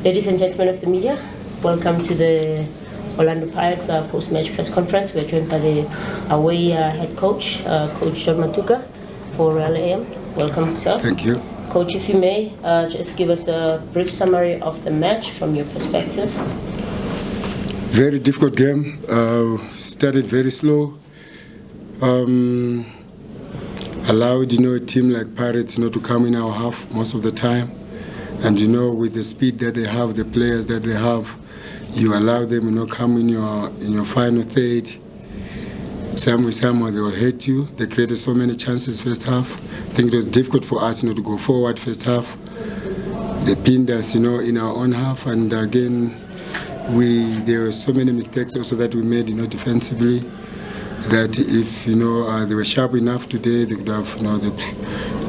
Ladies and gentlemen of the media, welcome to the Orlando Pirates post-match press conference. We're joined by the away head coach, Coach John Maduka for Real AM. Welcome, sir. Thank you. Coach, if you may, just give us a brief summary of the match from your perspective. Very difficult game. Started very slow. Allowed, a team like Pirates, to come in our half most of the time. And, with the speed that they have, the players that they have, you allow them, come in your final third. Somehow they will hate you. They created so many chances first half. I think it was difficult for us, to go forward first half. They pinned us, in our own half. And again, there were so many mistakes also that we made, defensively. That if they were sharp enough today, they could have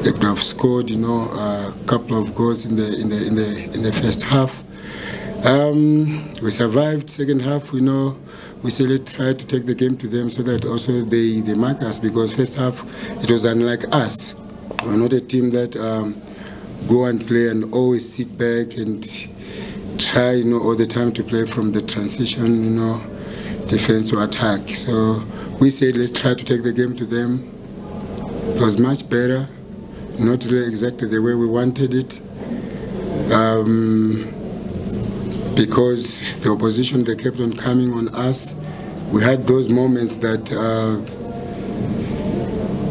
they could have scored a couple of goals in the first half. We survived second half. We said let's try to take the game to them so that also they mark us, because first half it was unlike us. We're not a team that go and play and always sit back and try all the time to play from the transition defense to attack. So we said let's try to take the game to them. It was much better, not really exactly the way we wanted it, because the opposition, they kept on coming on us. We had those moments that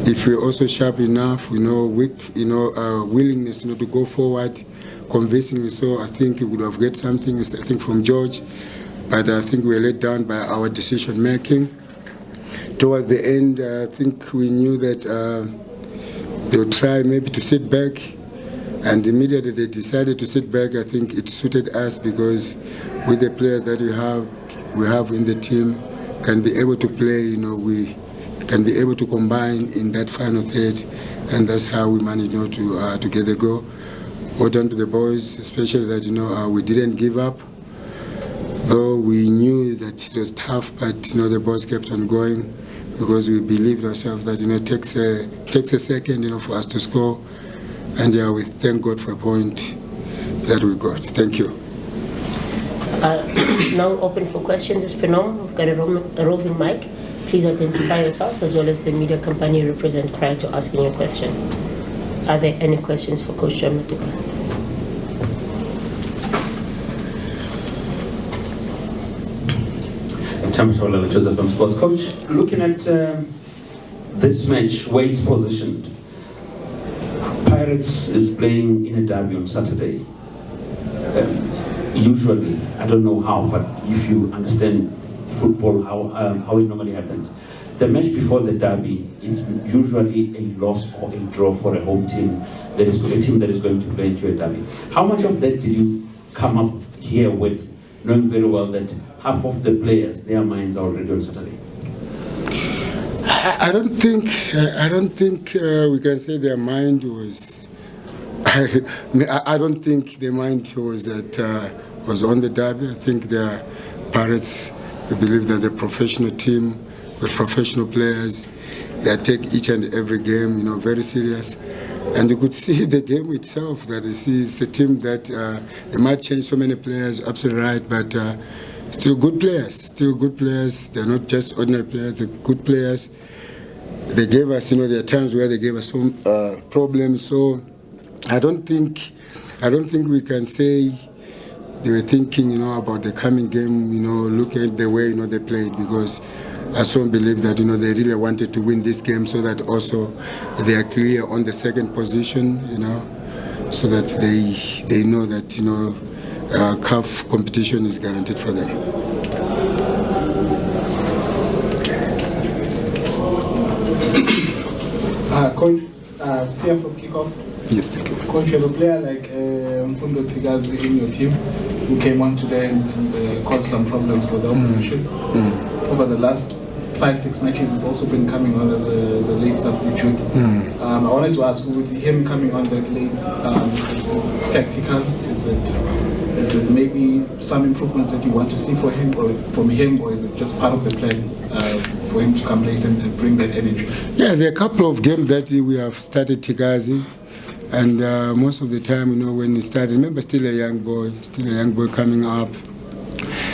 if we're also sharp enough, willingness to go forward convincingly, so I think we would have get something, from George, but I think we were let down by our decision making. Towards the end, I think we knew that they would try maybe to sit back, and immediately they decided to sit back. I think it suited us, because with the players that we have in the team, can be able to play, we can be able to combine in that final third, and that's how we managed to get the goal. Well done to the boys, especially that we didn't give up. Though we knew that it was tough, but the boys kept on going, because we believed ourselves that it takes a second for us to score, and we thank God for a point that we got. Thank you. Now open for questions as per normal. We've got a roving mic. Please identify yourself as well as the media company you represent prior to asking your question. Are there any questions for Coach John Maduka? Joseph from Sports. Coach, looking at this match, where it's positioned, Pirates is playing in a derby on Saturday. Usually, I don't know how, but if you understand football, how it normally happens, the match before the derby is usually a loss or a draw for a home team, a team that is going to play into a derby. How much of that did you come up here with, knowing very well that half of the players, their minds are already on Saturday? I don't think we can say their mind was. I don't think their mind was on the derby. I think their Pirates, we believe that they're a professional team with professional players. They take each and every game, very serious. And you could see the game itself, that it's a team that they might change so many players, absolutely right, but still good players. They're not just ordinary players, they're good players. They gave us, there are times where they gave us some problems. So I don't think we can say they were thinking, about the coming game, look at the way, they played, because I strongly believe that, they really wanted to win this game so that also they are clear on the second position, so that they know that, CAF competition is guaranteed for them. Coach, CM from kickoff. Yes, thank you. Coach, you have a player like Mfundo Tsigazi in your team who came on today and caused some problems for the opposition. Over the last 5-6 matches, he's also been coming on as a late substitute. I wanted to ask, with him coming on that late, is it tactical? Is it maybe some improvements that you want to see from him, or is it just part of the plan for him to come late and bring that energy? Yeah, there are a couple of games that we have started Tsigazi. And most of the time, when he started, remember, still a young boy coming up.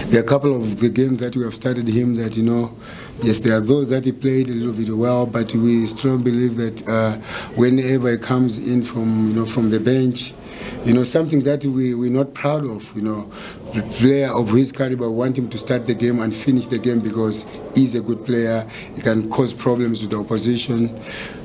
There are a couple of the games that we have started him that, yes, there are those that he played a little bit well, but we strongly believe that whenever he comes in from the bench, something that we're not proud of, the player of his caliber, want him to start the game and finish the game because he's a good player. He can cause problems with the opposition.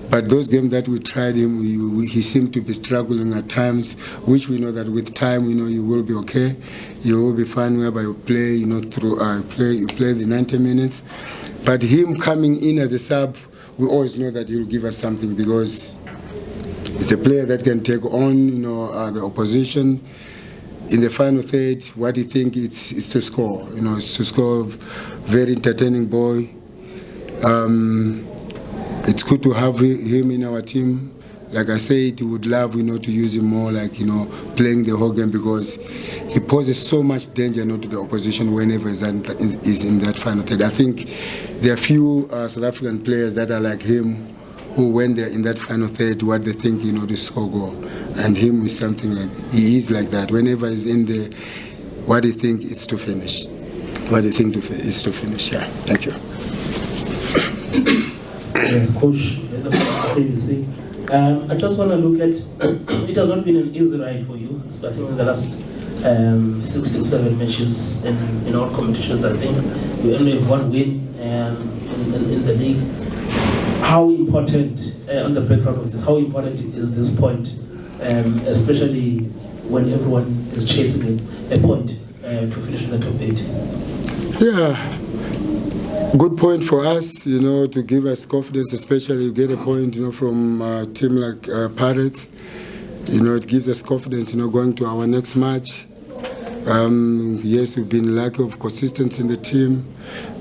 But those games that we tried him, he seemed to be struggling at times, which we know that with time, you will be okay. You will be fine whereby you play, you play the 90 minutes. But him coming in as a sub, we always know that he will give us something because it's a player that can take on, the opposition. In the final third, what he thinks is to score. It's to score. Very entertaining boy. It's good to have him in our team. Like I said, we would love, to use him more, playing the whole game because he poses so much danger, to the opposition whenever he's in that final third. I think there are few South African players that are like him, who, when they're in that final third, what they think, to score goal. And him is something he is like that. Whenever he's in there, what he think is to finish. What he think is to finish. Yeah. Thank you. Yes, Coach, I just want to look at, it has not been an easy ride for you. So I think in the last 6 to 7 matches in all competitions, I think you only have 1 win in the league. How important, on the background of this, how important is this point, especially when everyone is chasing a point to finish in the top 8? Yeah. Good point for us, to give us confidence, especially you get a point, from a team like Pirates. It gives us confidence, going to our next match. Yes, we've been lack of consistency in the team.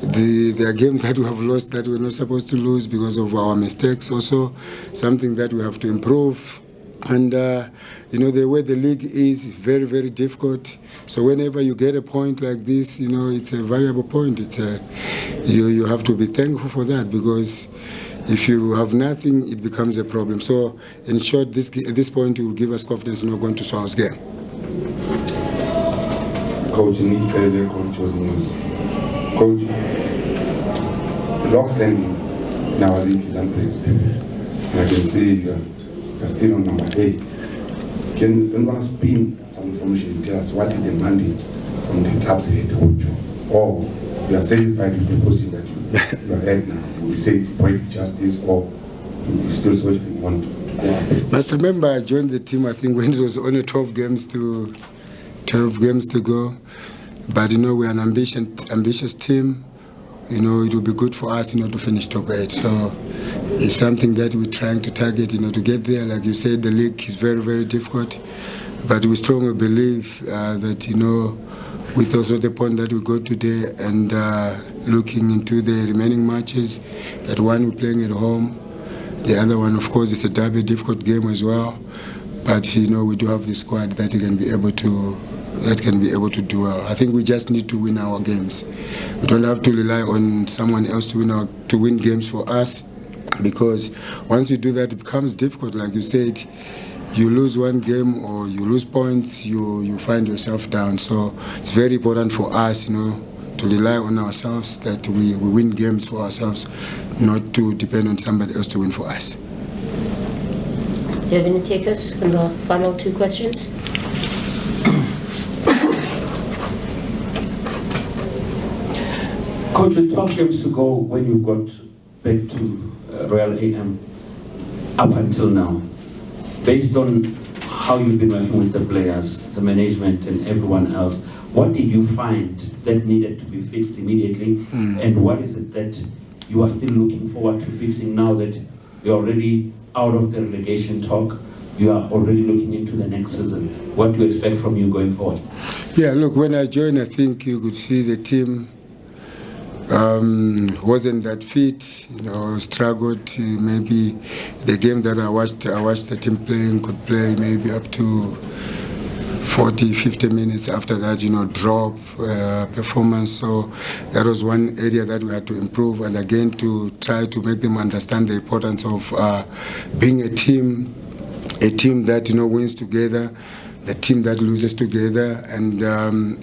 There are games that we have lost that we're not supposed to lose because of our mistakes also, something that we have to improve. And, the way the league is very, very difficult. So whenever you get a point like this, it's a valuable point. You have to be thankful for that because if you have nothing, it becomes a problem. So in short, this point will give us confidence going to Swallows game. Coach Nick Taylor, Coach was news. Coach, the log standing in our league is unpredictable. And I can see you're still on number 8. Can you spin some information, tell us what is the mandate from the club's head coach? Or you are satisfied with the position that you are at now? Would you say it's poetic justice or you still sort of want to go up? Must remember I joined the team, I think, when it was only 12 games to go. But we're an ambitious team. It will be good for us, to finish top 8. So it's something that we're trying to target, to get there. Like you said, the league is very, very difficult. But we strongly believe that, with also the point that we got today and looking into the remaining matches, that one we're playing at home, the other one, of course, it's a derby, difficult game as well. But, we do have the squad that can be able to do well. I think we just need to win our games. We don't have to rely on someone else to win games for us, because once you do that, it becomes difficult. Like you said, you lose one game or you lose points, you find yourself down. So it's very important for us, to rely on ourselves, that we win games for ourselves, not to depend on somebody else to win for us. Do you have any takers on the final 2 questions? Coach, with 12 games to go, when you got back to Royal AM, up until now, based on how you've been working with the players, the management and everyone else, what did you find that needed to be fixed immediately? And what is it that you are still looking forward to fixing now that you're already out of the relegation talk? You are already looking into the next season. What do you expect from you going forward? Yeah, look, when I joined, I think you could see the team wasn't that fit, struggled. Maybe the game that I watched the team playing, could play maybe up to 40, 50 minutes. After that, drop performance. So that was one area that we had to improve, and again to try to make them understand the importance of being a team. a team that, you know, wins together, the team that loses together, and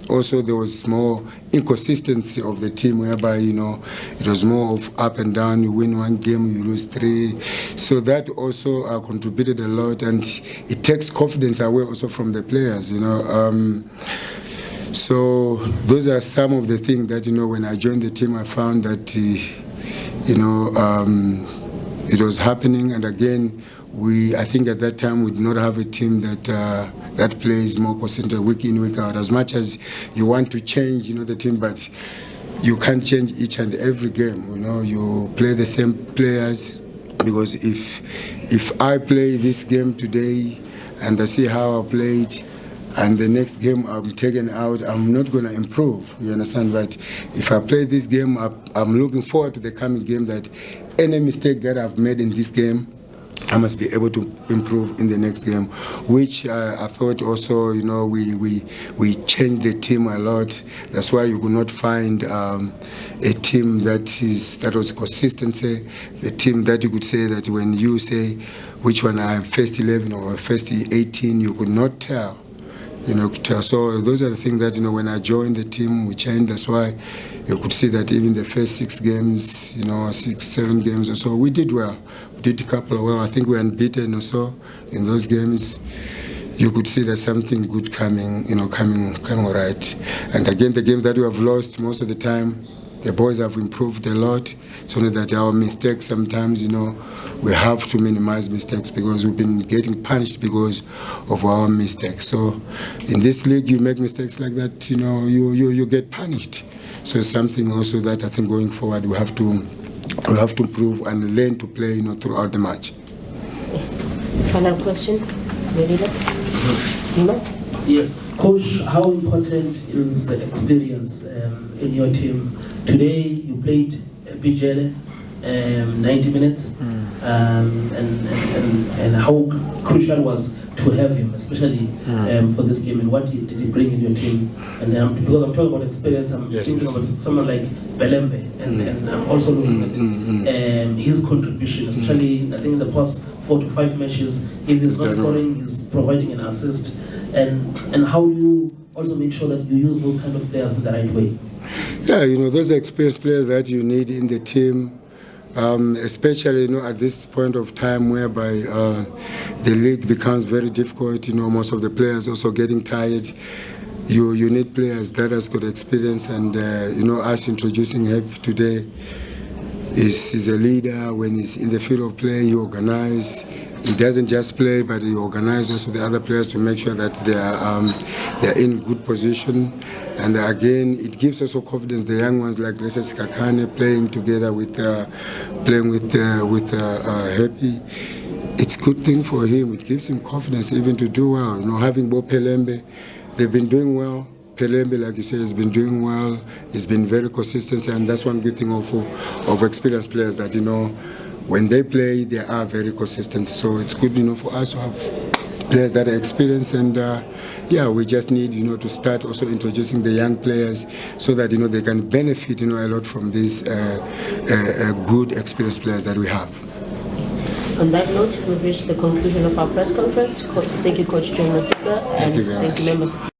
also there was more inconsistency of the team, whereby, you know, it was more of up and down. You win one game, you lose 3. So that also contributed a lot, and it takes confidence away also from the players, you know. So those are some of the things that, you know, when I joined the team, I found that, you know, it was happening. And again, I think at that time we did not have a team that that plays more consistent week in, week out. As much as you want to change, you know, the team, but you can't change each and every game. You know, you play the same players, because if I play this game today and I see how I played, and the next game I'm taken out, I'm not going to improve, you understand? But if I play this game, I'm looking forward to the coming game, that any mistake that I've made in this game, I must be able to improve in the next game, which I thought also, you know, we changed the team a lot. That's why you could not find a team that was consistency, the team that you could say that when you say which one I have first 11 or first 18, you could not tell. You know, so those are the things that, you know, when I joined the team, we changed. That's why you could see that even the first 6 games, you know, 6, 7 games or so, we did well. We did a couple of well. I think we were unbeaten or so in those games. You could see that something good coming, you know, coming right. And again, the game that we have lost, most of the time, the boys have improved a lot. It's only that our mistakes sometimes, you know, we have to minimize mistakes, because we've been getting punished because of our mistakes. So in this league, you make mistakes like that, you know, you get punished. So it's something also that I think going forward we have to improve and learn to play, you know, throughout the match. Final question, Melina? Yes, Coach, how important is the experience in your team? Today you played Bijele 90 minutes, and how crucial was to have him, especially for this game, and what did he bring in your team? And because I'm talking about experience, I'm thinking about someone like Belembe, and I'm also looking at his contribution, especially I think in the past 4 to 5 matches. If he's not scoring, he's providing an assist, and how you also make sure that you use those kind of players in the right way. Yeah, you know, those are experienced players that you need in the team. Especially, you know, at this point of time whereby the league becomes very difficult, you know, most of the players also getting tired. You need players that has got experience, and you know, us introducing him today is a leader. When he's in the field of play, he organizes. He doesn't just play, but he organizes also the other players to make sure that they are in good position. And again, it gives also confidence. The young ones like Leses Kakane playing together with Happy. It's a good thing for him. It gives him confidence even to do well. You know, having Bo Pelembe, they've been doing well. Pelembe, like you say, has been doing well. He's been very consistent, and that's one good thing of experienced players, that, you know, when they play, they are very consistent. So it's good, you know, for us to have players that are experienced, and yeah, we just need, you know, to start also introducing the young players so that, you know, they can benefit, you know, a lot from these good experienced players that we have. On that note, we've reached the conclusion of our press conference. Thank you, Coach John Maduka, and thank you, members.